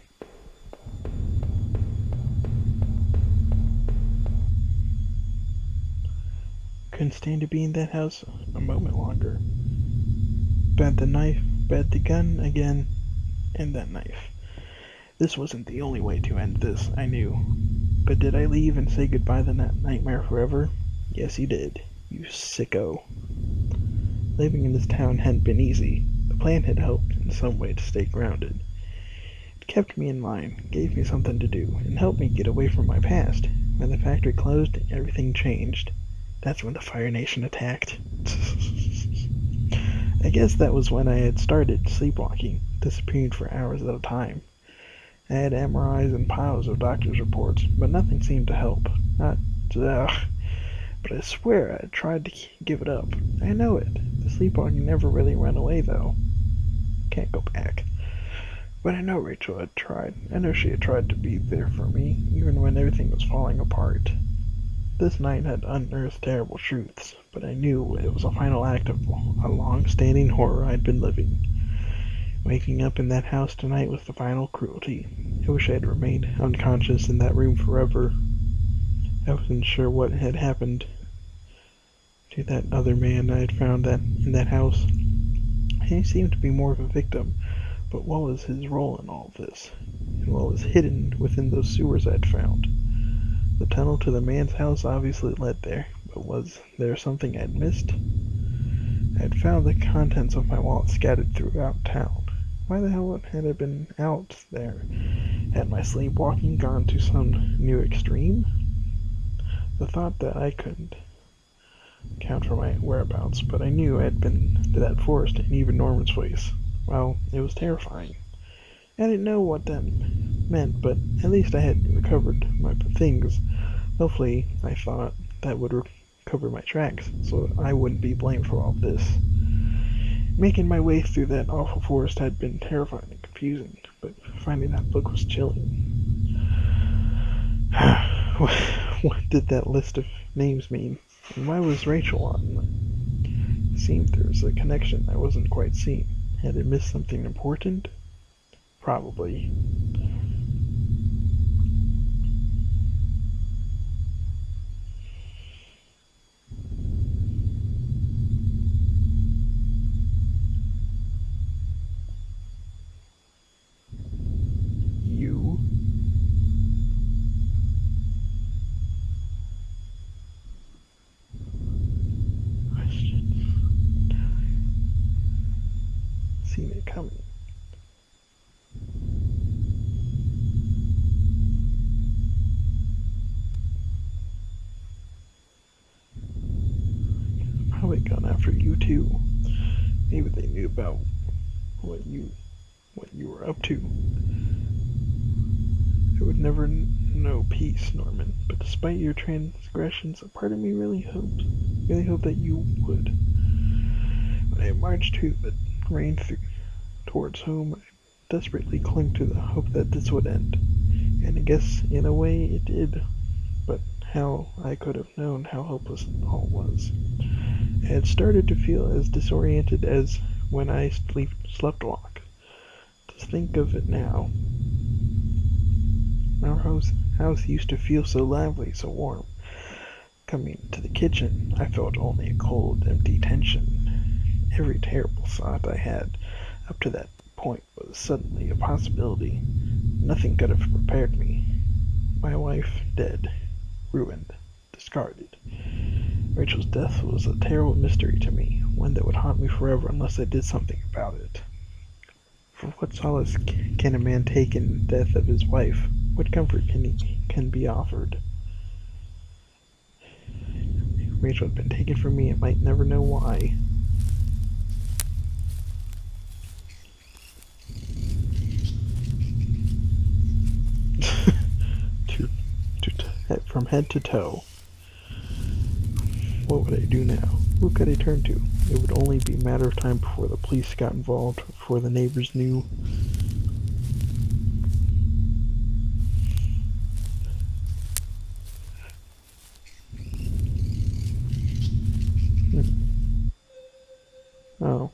Couldn't stand to be in that house a moment longer. Bent the knife, bent the gun again, and that knife. This wasn't the only way to end this, I knew. But did I leave and say goodbye to that nightmare forever? Yes, you did, you sicko. Living in this town hadn't been easy. The plan had helped in some way to stay grounded. It kept me in line, gave me something to do, and helped me get away from my past. When the factory closed, everything changed. That's when the Fire Nation attacked. I guess that was when I had started sleepwalking, disappearing for hours at a time. I had MRIs and piles of doctor's reports, but nothing seemed to help. But I swear I tried to give it up. I know it. The sleepwalking never really went away, though. Can't go back. But I know Rachel had tried. I know she had tried to be there for me, even when everything was falling apart. This night had unearthed terrible truths, but I knew it was a final act of a long-standing horror I'd been living. Waking up in that house tonight was the final cruelty. I wish I had remained unconscious in that room forever. I wasn't sure what had happened to that other man I had found in that house. He seemed to be more of a victim, but what was his role in all this? And what was hidden within those sewers I'd found? The tunnel to the man's house obviously led there, but was there something I'd missed? I had found the contents of my wallet scattered throughout town. Why the hell had I been out there? Had my sleepwalking gone to some new extreme? The thought that I couldn't account for my whereabouts, but I knew I had been to that forest and even Norman's place. Well, it was terrifying. I didn't know what that meant, but at least I had recovered my things. Hopefully, I thought that would recover my tracks, so I wouldn't be blamed for all this. Making my way through that awful forest had been terrifying and confusing, but finding that book was chilling. What did that list of names mean? And why was Rachel on them? It seemed there was a connection I wasn't quite seeing. Had I missed something important? Probably. You? Questions. Seen it coming. Probably gone after you too. Maybe they knew about what you were up to. I would never know peace, Norman, but despite your transgressions, a part of me really hoped that you would. When I marched through the rain towards home, I desperately clung to the hope that this would end. And I guess, in a way, it did. But how I could have known how hopeless it all was. I had started to feel as disoriented as when I sleptwalk. To think of it now. Our house used to feel so lively, so warm. Coming to the kitchen, I felt only a cold, empty tension. Every terrible thought I had up to that point was suddenly a possibility. Nothing could have prepared me. My wife dead, ruined, discarded. Rachel's death was a terrible mystery to me, one that would haunt me forever unless I did something about it. For what solace can a man take in the death of his wife? What comfort can be offered? information has been taken from me. I might never know why. to, from head to toe. What would I do now? Who could I turn to? It would only be a matter of time before the police got involved, before the neighbors knew. Oh.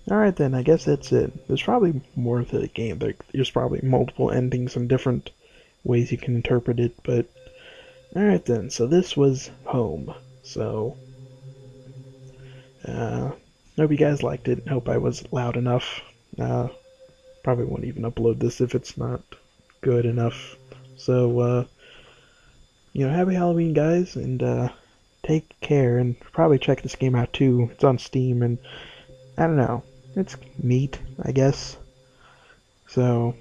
Alright then, I guess that's it. There's probably more to the game. There's probably multiple endings and different ways you can interpret it, but alright then, so this was Home. So, hope you guys liked it. Hope I was loud enough. Probably won't even upload this if it's not good enough. So, happy Halloween, guys, and take care, and probably check this game out too. It's on Steam, and I don't know. It's neat, I guess. So,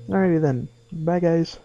alrighty then. Bye, guys.